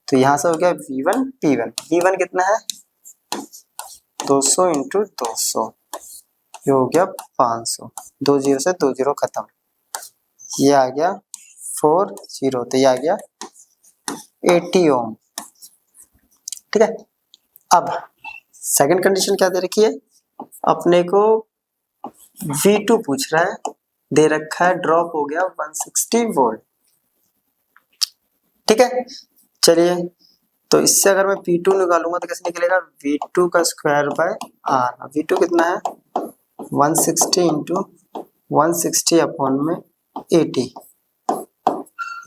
तो यहां से हो गया V1 P1, V1 कितना है 200 इंटू 200, ये हो गया 500, 2 जीरो से 2 जीरो खत्म, ये आ गया 40, तो ये आ गया 80 ओम। ठीक है, अब सेकंड कंडीशन क्या दे रखी है, अपने को V2 पूछ रहा है, दे रखा है ड्रॉप हो गया 160 वोल्ट। ठीक है, चलिए, तो इससे अगर मैं P2 निकालूंगा तो कैसे निकलेगा, V2² V2 कितना है 160 इंटू 160 अपॉन में 80,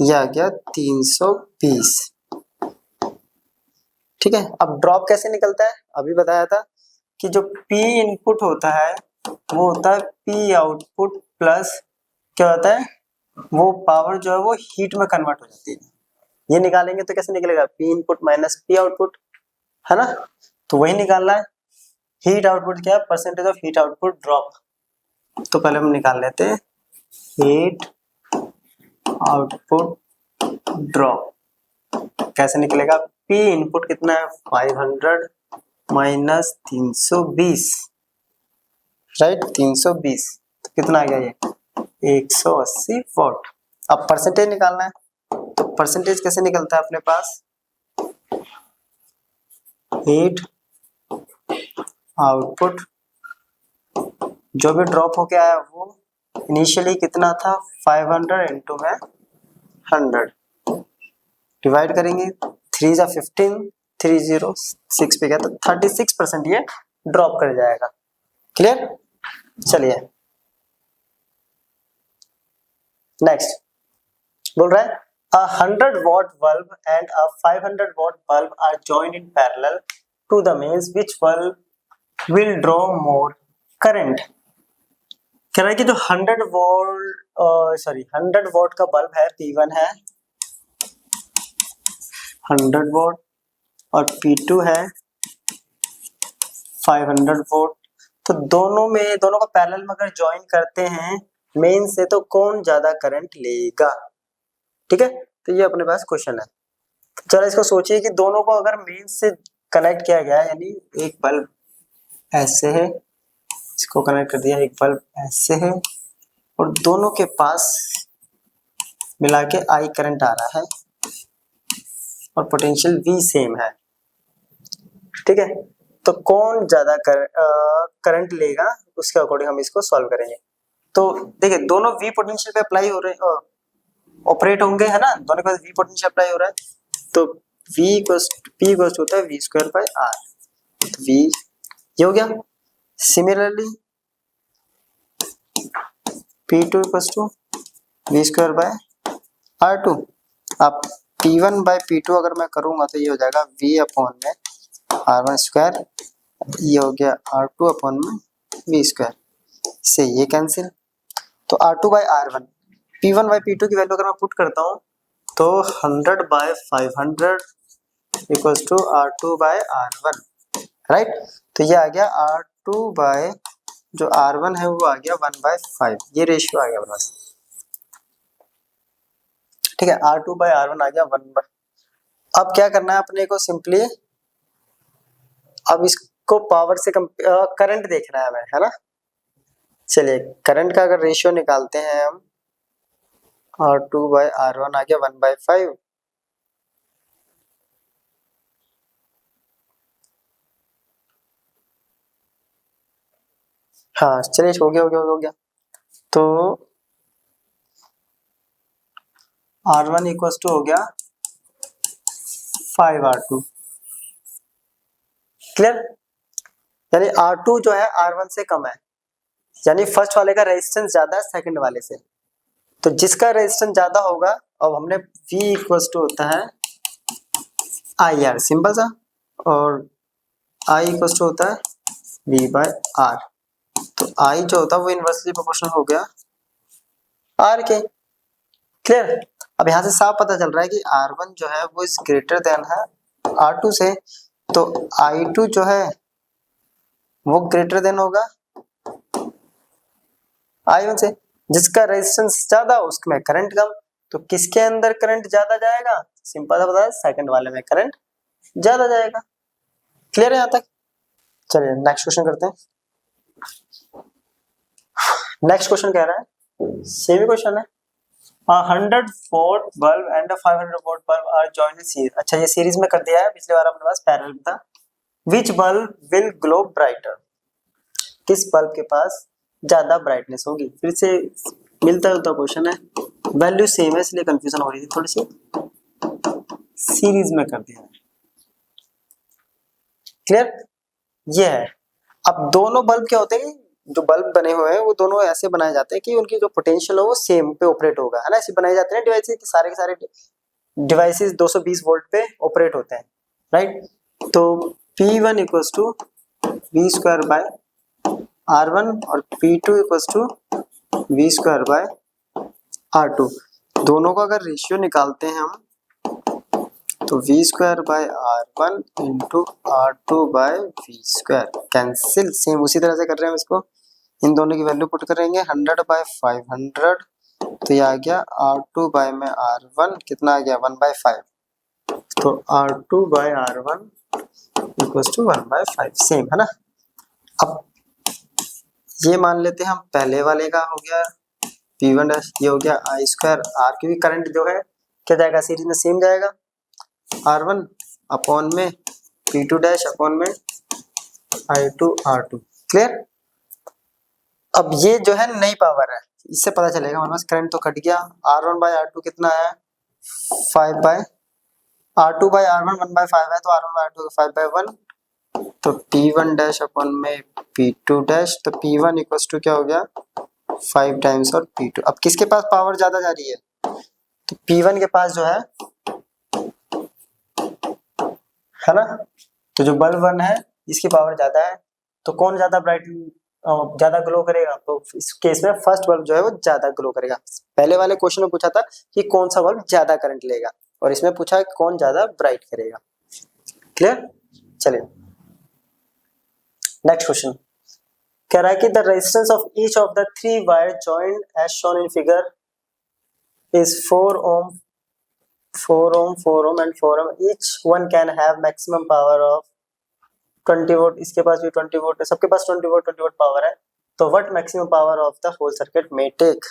यह आ गया 320। ठीक है, अब ड्रॉप कैसे निकलता है, अभी बताया था कि जो P इनपुट होता है वो होता है P आउटपुट प्लस क्या होता है, वो पावर जो है वो हीट में कन्वर्ट हो जाती है। ये निकालेंगे तो कैसे निकलेगा, P input minus P output, है ना, तो वही निकालना है। हीट आउटपुट क्या है, percentage of heat output drop. तो पहले हम निकाल लेते हैं हीट आउटपुट ड्रॉप, कैसे निकलेगा, P इनपुट कितना है 500 माइनस 320, राइट, 320, तो कितना आ गया ये 180 वॉट। अब परसेंटेज निकालना है, तो परसेंटेज कैसे निकलता है अपने पास, हीट आउटपुट जो भी ड्रॉप होके आया वो इनिशियली कितना था 500 इंटू में 100, डिवाइड करेंगे 3 जा 15, 306 पे गया तो 36% ये ड्रॉप कर जाएगा। क्लियर? चलिए नेक्स्ट बोल रहा है, a 100 watt bulb and a 500 watt bulb are joined in parallel to the mains, which bulb will draw more current। कह रहा है कि जो 100 वॉट का बल्ब है, P1 है 100 वॉट और P2 है 500 वोल्ट, तो दोनों को पैरेलल में अगर ज्वाइन करते हैं मेन से तो कौन ज्यादा करंट लेगा। ठीक है, तो ये अपने पास क्वेश्चन है। चलो इसको सोचिए कि दोनों को अगर मेन से कनेक्ट किया गया है, यानी एक बल्ब ऐसे है, इसको कनेक्ट कर दिया, एक बल्ब ऐसे है, और दोनों के पास मिला के I करंट आ रहा है और पोटेंशियल V सेम है। ठीक है, तो कौन ज्यादा करंट लेगा उसके अकॉर्डिंग हम इसको सॉल्व करेंगे। तो देखिए दोनों V पोटेंशियल पे अप्लाई हो रहे ऑपरेट होंगे, है ना, दोनों के पास V पोटेंशियल अप्लाई हो रहा है, तो P इक्वल्स होता है V square by R। V ये हो गया। Similarly P2 equals to V square by R2। अब P1 बाय P2 अगर मैं करूंगा तो ये हो जाएगा V अपॉन में R1 स्क्वायर, ये हो गया R2 अपॉन में V स्क्वायर, इससे ये कैंसिल। तो R2 by R1, P1 bye P2 की वैल्यू अगर मैं पुट करता हूँ तो 100 by 500 equals to R2 by R1, right. तो ये आ गया R2 बाय जो R1 है वो आ गया 1/5, ये रेशियो आ गया अपने पास, ठीक है। R2 बाय R1 आ गया 1/। अब क्या करना है अपने को, सिंपली अब इसको पावर से करंट देखना है हमें, है ना। चलिए करंट का अगर रेशियो निकालते हैं हम, R2 बाय R1 आ गया 1/5, हाँ चलिए हो गया। तो R1 इक्वल्स टू हो गया 5R2, क्लियर। यानी R2 जो है R1 से कम है, यानी फर्स्ट वाले का रेजिस्टेंस ज्यादा है सेकंड वाले से। तो जिसका रेजिस्टेंस ज्यादा होगा, अब हमने V इक्वल्स टू होता है IR, सिंपल सा, और I इक्वल्स टू होता है V बाय R। तो I जो होता है वो इनवर्सली प्रोपोर्शनल हो गया R के, क्लियर। अब यहाँ से साफ पता चल रहा है कि R1 जो है वो इज ग्रेटर देन है R2 से, तो I2 जो है वो ग्रेटर देन होगा I1 से। जिसका रेजिस्टेंस ज्यादा उसमें करंट कम, तो किसके अंदर करंट ज्यादा जाएगा, सिंपल सा पता है, सेकंड वाले में करंट ज्यादा जाएगा, क्लियर है यहाँ तक। चलिए नेक्स्ट क्वेश्चन करते हैं। नेक्स्ट क्वेश्चन कह रहा है, सेम क्वेश्चन है, 100 volt bulb and 500 volt bulb are joint in series. अच्छा ये सीरीज में कर दिया है, पिछले बार अपने पास पैरेलल था। विच बल्ब विल ग्लो ब्राइटर, किस बल्ब के पास ज्यादा ब्राइटनेस होगी। फिर से मिलता जुलता क्वेश्चन है, वैल्यू सेम है इसलिए कंफ्यूजन हो रही थी थोड़ी सी, सीरीज में कर दिया है, क्लियर। ये है। अब दोनों बल्ब क्या होते हैं, जो बल्ब बने हुए हैं वो दोनों ऐसे बनाए जाते हैं कि उनकी जो पोटेंशियल हो वो सेम पे ऑपरेट होगा, है ना। ऐसे बनाए जाते हैं डिवाइसेस के सारे डिवाइसेस 220 वोल्ट पे ऑपरेट होते हैं, राइट। तो P1 equals to V square by R1 और P2 equals to V square by R2। दोनों का अगर रेशियो निकालते हैं हम तो V square by R1 into R2 by V square, cancel. Same उसी तरह से कर रहे हैं हम इसको, इन दोनों की वैल्यू पुट करेंगे 100 बाय 500, तो ये आ गया R2 बाय में R1 कितना आ गया 1/5, तो R2 by R1 equals to 1/5, same है ना। अब ये मान लेते हैं हम पहले वाले का हो गया P1 डैश, ये हो गया I स्क्वायर R, क्योंकि करंट जो है क्या जाएगा सीरीज में सेम जाएगा, R1 अपॉन में P2 डैश अपॉन में I2 R2, क्लियर। अब ये जो है नई पावर है, इससे पता चलेगा हमारे पास करंट तो कट गया। R1 बाय R2 कितना है 5 बाय R2 बाय R1 1/5 है, तो R1 बाय R2 5/1, तो P1 डैश अपॉन में P2 डैश, तो P1 इक्वल्स टू क्या हो गया 5 टाइम्स और P2। अब किसके पास पावर ज्यादा जा रही है, तो P1 के पास जो है ना। तो जो बल्ब 1 है इसकी पावर ज्यादा है, तो कौन ज्यादा ब्राइट ज्यादा ग्लो करेगा, तो इस केस में फर्स्ट बल्ब जो है वो ज्यादा ग्लो करेगा। पहले वाले क्वेश्चन में पूछा था कि कौन सा बल्ब ज्यादा करंट लेगा, और इसमें पूछा है कौन ज्यादा ब्राइट करेगा, क्लियर। चलिए नेक्स्ट क्वेश्चन कह रहा है कि the resistance of each of the 3 wire joint as shown in figure is 4 ohm, 4 ohm, 4 ohm and 4 ohm. Each one can have maximum power of 20 volt, इसके पास भी 20 वोल्ट है, सबके पास 20 वोल्ट पावर है। तो what maximum power of the whole circuit may take.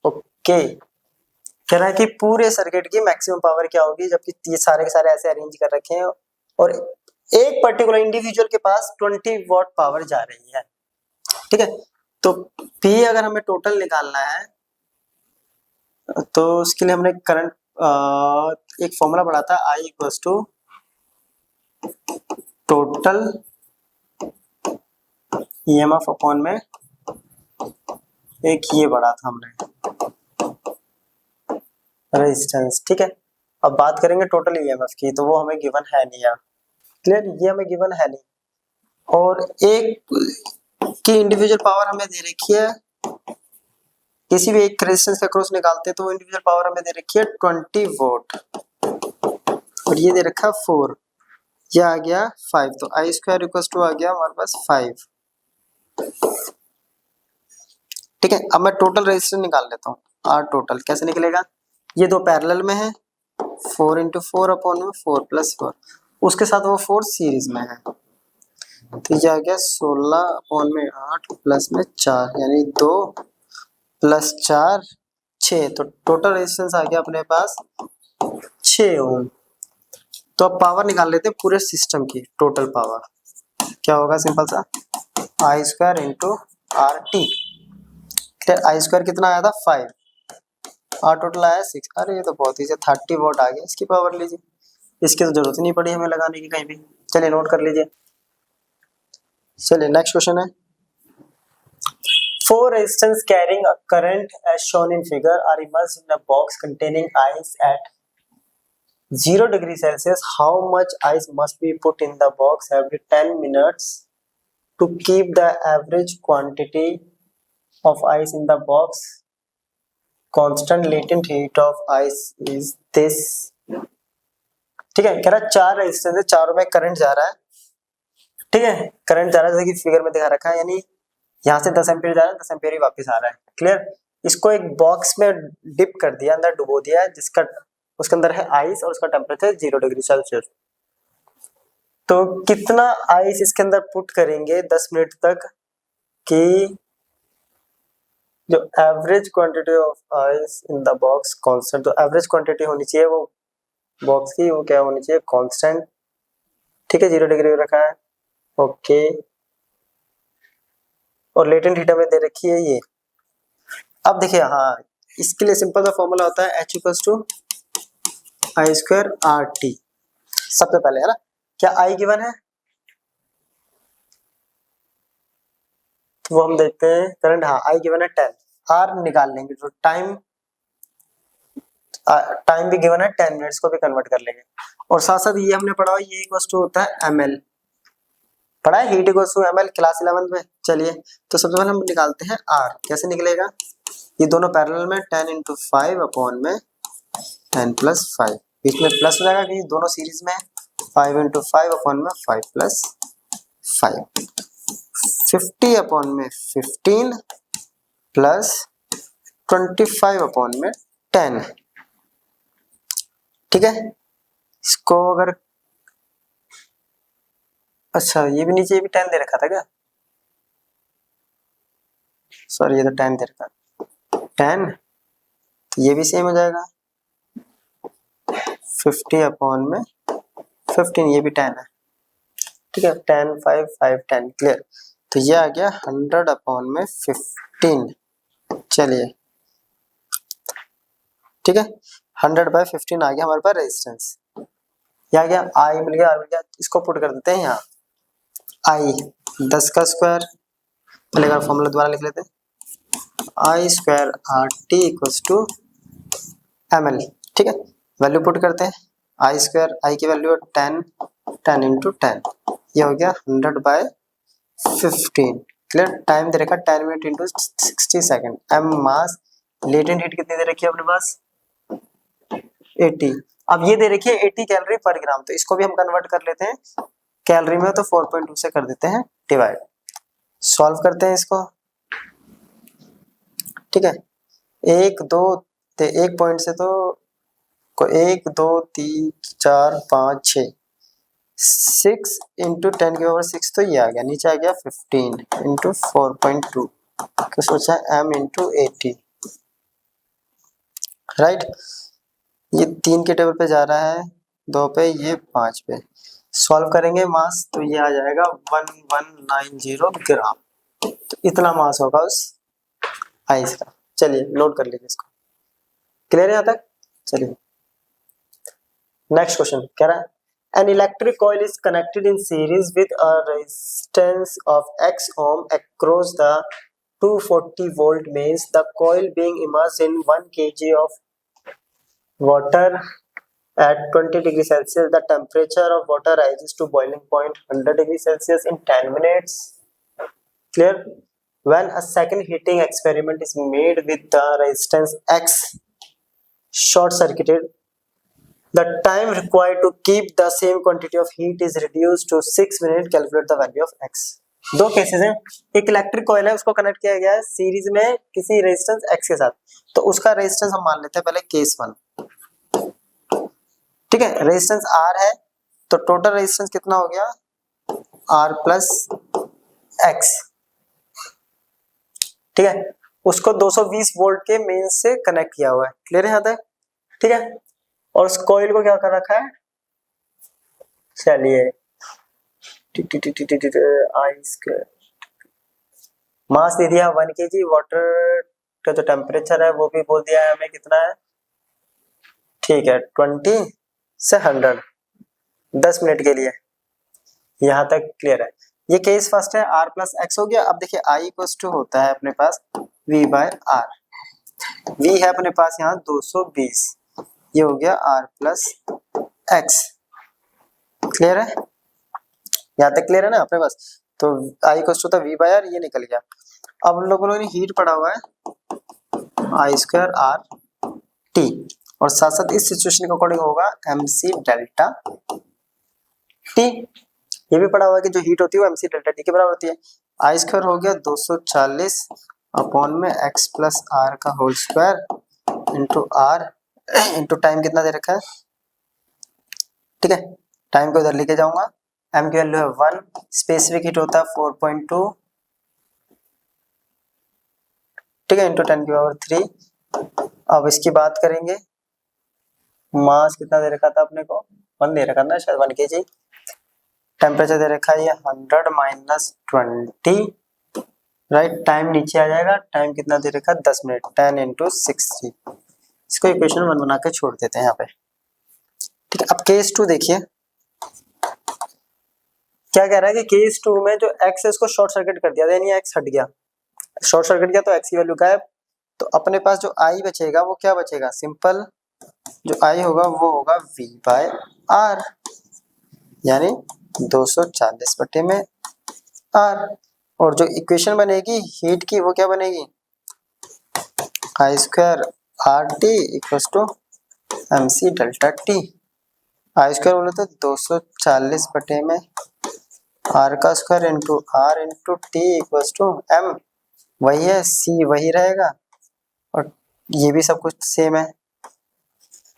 Okay, कह रहा है कि पूरे सर्किट की मैक्सिमम पावर क्या होगी, जबकि ये सारे के सारे ऐसे अरेंज कर रखे हैं और एक पर्टिकुलर इंडिविजुअल के पास 20 वॉट पावर जा रही है, ठीक है। तो P अगर हमें टोटल निकालना है तो उसके लिए हमने करंट एक फॉर्मूला पढ़ा था I equals to total EMF upon में एक ये पढ़ा था हमने रेजिस्टेंस, ठीक है। अब बात करेंगे टोटल EMF की, तो वो हमें गिवन है नहीं यार, क्लियर, ये हमें गिवन है नहीं। और एक की इंडिविजुअल पावर हमें दे रखी है, किसी भी एक रेजिस्टेंस का क्रॉस निकालते हैं तो वो इंडिविजुअल पावर हमें दे रखी है 20 वोल्ट, और ये दे रखा 4, ये आ गया 5, तो I स्क्वायर इक्वल्स टू आ गया हमारे पास 5, ठीक है। अब मैं टोटल रेजिस्टेंस निकाल लेता हूँ, R टोटल कैसे निकलेगा, ये दो पैरेलल में है, 4 इंटू 4 अपॉन में 4 प्लस 4, उसके साथ वो 4 सीरीज में है, तो ये आ गया 16 अपॉन में 8 प्लस में 4, यानी 2 प्लस 4 6, तो टोटल रेजिस्टेंस आ गया अपने पास 6 ओम। तो अब पावर निकाल लेते हैं पूरे सिस्टम की, टोटल पावर क्या होगा, सिंपल सा I square into RT, I square कितना आया था 5, R टोटल आया 6, अरे ये तो बहुत ही 30 वोट आ गया, इसकी पावर लीजिए, इसकी तो जरूरत ही नहीं पड़ी हमें लगाने की कहीं भी, चलिए नोट कर लीजिए। चलिए नेक्स्ट क्वेश्चन है, 4 resistors carrying a current as shown in figure are immersed in a box containing ice at 0 degree Celsius. How much ice must be put in the box every 10 minutes to keep the average quantity of ice in the box constant? Latent heat of ice is this, ठीक है। कह रहा है 4 resistance है, चारों में current जा रहा है, ठीक है, करंट जा रहा है जैसे कि फिगर में दिखा रखा है, यानी यहाँ से 10 एम्पीयर जा रहा है, 10 एम्पीयर ही वापस आ रहा है, क्लियर। इसको एक बॉक्स में डिप कर दिया, अंदर डुबो दिया है, जिसका उसके अंदर है आइस और उसका टेम्परेचर 0 डिग्री सेल्सियस। तो कितना आइस इसके अंदर पुट करेंगे 10 मिनट तक कि जो average quantity of ice in the box constant, तो एवरेज क्वांटिटी होनी चाहिए वो बॉक्स की, वो क्या होनी चाहिए, कांस्टेंट, ठीक है, 0 डिग्री रखा है, ओके। और लेटेंट हीट हमें दे रखी है ये। अब देखिए, हाँ, इसके लिए सिंपल सा फॉर्मूला होता है H equals to I square RT, सबसे पहले, है ना। क्या I गिवन है, तो वो हम देखते हैं करंट, हाँ I गिवन है 10, R निकाल लेंगे तो टाइम भी गिवन है 10 मिनट्स को भी कन्वर्ट कर लेंगे, और साथ साथ ये हमने पढ़ा ये इक्वल्स टू होता है ml, पढ़ा है heat equals to ml class 11 में। चलिए, तो सबसे पहले हम निकालते हैं R, कैसे निकलेगा, ये दोनों पैरेलल में 10 इंटू 5 अपॉन में 10 प्लस 5, बीच में प्लस हो जाएगा क्योंकि दोनों सीरीज में, 5 इंटू 5 अपॉन में 5 प्लस 5, 50 अपॉन में 15 प्लस 25 अपॉन में 10, ठीक है। इसको अगर, अच्छा ये भी नीचे, ये भी 10 दे रखा था क्या, सॉरी ये तो 10 दे रखा, 10, तो ये भी सेम हो जाएगा 50 अपॉन में 15, ये भी 10 है, ठीक है, 10 5 5 10, क्लियर। तो ये आ गया 100 अपॉन में 15, चलिए, ठीक है, 100 बाय 15 आ गया हमारे पास रेजिस्टेंस, ये आ गया, I मिल गया, R मिल गया, इसको पुट कर देते हैं यहाँ, I 10 का स्क्वायर, पहले का फॉर्मूला दोबारा लिख लेते हैं, I square RT equals to ml, ठीक है, वैल्यू पुट करते हैं, I स्क्वायर, I की वैल्यू है 10, 10 इंटू 10, ये हो गया 100 बाय 15, क्लियर। टाइम दे रखा 10 मिनट इंटू 60 सेकेंड, m मास, लेटेंट हीट कितनी दे रखी है अपने पास 80, अब ये दे रखी है 80 कैलोरी पर ग्राम, तो इसको भी हम कन्वर्ट कर लेते हैं कैलोरी में, तो 4.2 से कर देते हैं डिवाइड, सॉल्व करते हैं इसको, ठीक है, 1 2 1 पॉइंट से तो 1 2 3 4 5 6 6 इंटू 10 की पावर 6, तो ये आ गया, नीचे आ गया 15 इंटू 4.2, तो सोचा m इंटू 80, राइट। ये 3 के टेबल पे जा रहा है, 2 पे, ये 5 पे, सॉल्व करेंगे मास, तो ये आ जाएगा 1190 ग्राम, तो इतना मास होगा उस आइस का। चलिए नोट कर लीजिए इसको, क्लियर है यहाँ तक, चलिए नेक्स्ट क्वेश्चन कह रहा है an electric coil is connected in series with a resistance of x ohm across the 240 volt means the coil being immersed in 1 kg of water at 20 degrees Celsius. The temperature of water rises to boiling point 100 degrees Celsius in 10 minutes. Clear? When a second heating experiment is made with the resistance x short circuited, the time required to keep the same quantity of heat is reduced to 6 minutes. Calculate the value of x. दो cases हैं, एक electric coil है उसको connect किया गया है series में किसी रेजिस्टेंस x के साथ, तो उसका रेजिस्टेंस हम मान लेते हैं पहले केस 1, ठीक है। रेजिस्टेंस R है तो टोटल रेजिस्टेंस कितना हो गया R प्लस x, ठीक है। उसको 220 वोल्ट के मेन से कनेक्ट किया हुआ है, क्लियर है यहाँ तक, ठीक है। और उस कॉइल को क्या कर रखा है, चलिए मास दे दिया 1 kg, वाटर का जो टेम्परेचर है वो भी बोल दिया है हमें कितना है, ठीक है 20 से 100 10 मिनट के लिए, यहाँ तक क्लियर है। ये केस फर्स्ट है, R प्लस एक्स हो गया। अब देखिए I इक्वल्स टू होता है अपने पास V बाय R, V है अपने पास यहाँ 220, ये हो गया R प्लस एक्स, क्लियर है, यहाँ तक क्लियर है ना अपने पास। तो I इक्वल्स टू था V बाय R, ये निकल गया। अब उन लोगों ने हीट पढ़ा हुआ है I स्क्वायर R T, और साथ साथ इस सिचुएशन के अकॉर्डिंग होगा MC डेल्टा T, ये भी पढ़ा हुआ है कि जो हीट होती है वो MC डेल्टा T के बराबर होती है। I स्क्वायर हो गया 240 अपॉन में x प्लस R का whole square into R into time कितना दे रखा है, ठीक है। टाइम को इधर लेके जाऊंगा, m की वैल्यू है 1, स्पेसिफिक हीट होता है 4.2, ठीक है, इंटू 10 की पावर 3। अब इसकी बात करेंगे, मास कितना दे रखा था अपने को, 1 दे रखा था शायद 1 kg, टेम्परेचर दे रखा है ये 100 माइनस 20, राइट। टाइम नीचे आ जाएगा, टाइम कितना दे रखा है 10 मिनट, 10 इंटू 60, इसको इक्वेशन 1 बना के छोड़ देते हैं यहाँ पे, ठीक है। अब केस 2 देखिए क्या कह रहा है कि केस 2 में जो x है उसको शॉर्ट सर्किट कर दिया, यानी x हट गया, शॉर्ट सर्किट किया तो x की वैल्यू गायब, तो अपने पास जो I बचेगा वो क्या बचेगा, सिंपल जो I होगा वो होगा V बाय R, यानी 240 बटे में R, और जो इक्वेशन बनेगी हीट की वो क्या बनेगी, I square RT equals to MC delta T। I square बोले तो 240 बटे में R का square into R into T equals to M, वही है, C वही रहेगा और ये भी सब कुछ सेम है,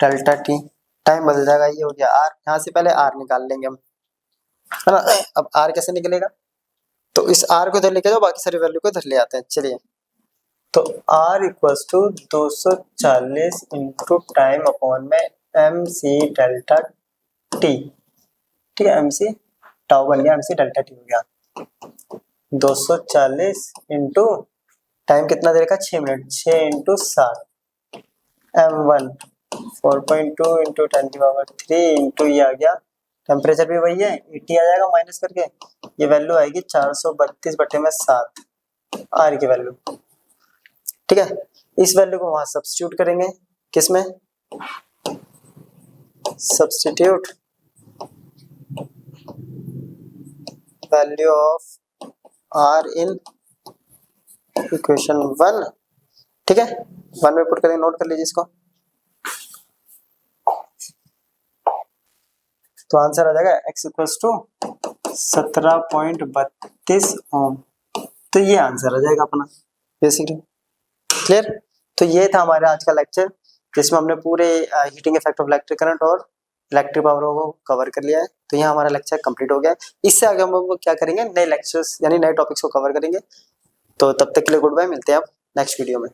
डेल्टा T। टाइम बदल जाएगा, ये हो गया R, यहाँ से पहले R निकाल लेंगे हम, है ना। अब R कैसे निकलेगा, तो इस R को इधर लेके जाओ, बाकी सारी वैल्यू को इधर ले आते हैं, चलिए। तो R equals to 240 into time upon में MC डेल्टा T, ठीक है, MC टाउ बन गया, MC डेल्टा T हो गया। 240 इंटू टाइम कितना दे रखा, 6 मिनट, 6 इंटू 7, M1 4.2 इंटू 10 की पावर 3 इंटू ये आ गया, टेम्परेचर भी वही है 80 आ जाएगा माइनस करके, ये वैल्यू आएगी 432 बटे में 7 R की वैल्यू, ठीक है। इस वैल्यू को वहां सब्स्टिट्यूट करेंगे, किसमें, substitute value of R in equation 1, ठीक है, 1 में पुट करेंगे, नोट कर लीजिए इसको। तो आंसर आ जाएगा x इक्वल्स टू 17.32 ओम, तो ये आंसर आ जाएगा अपना बेसिकली, क्लियर। तो ये था हमारा आज का लेक्चर जिसमें हमने पूरे heating effect of electric current और इलेक्ट्रिक पावर को कवर कर लिया है। तो यहाँ हमारा लेक्चर कंप्लीट हो गया है। इससे आगे हम लोग क्या करेंगे, नए लेक्चर्स यानी नए टॉपिक्स को कवर करेंगे। तो तब तक के लिए गुड बाय, मिलते हैं आप नेक्स्ट वीडियो में।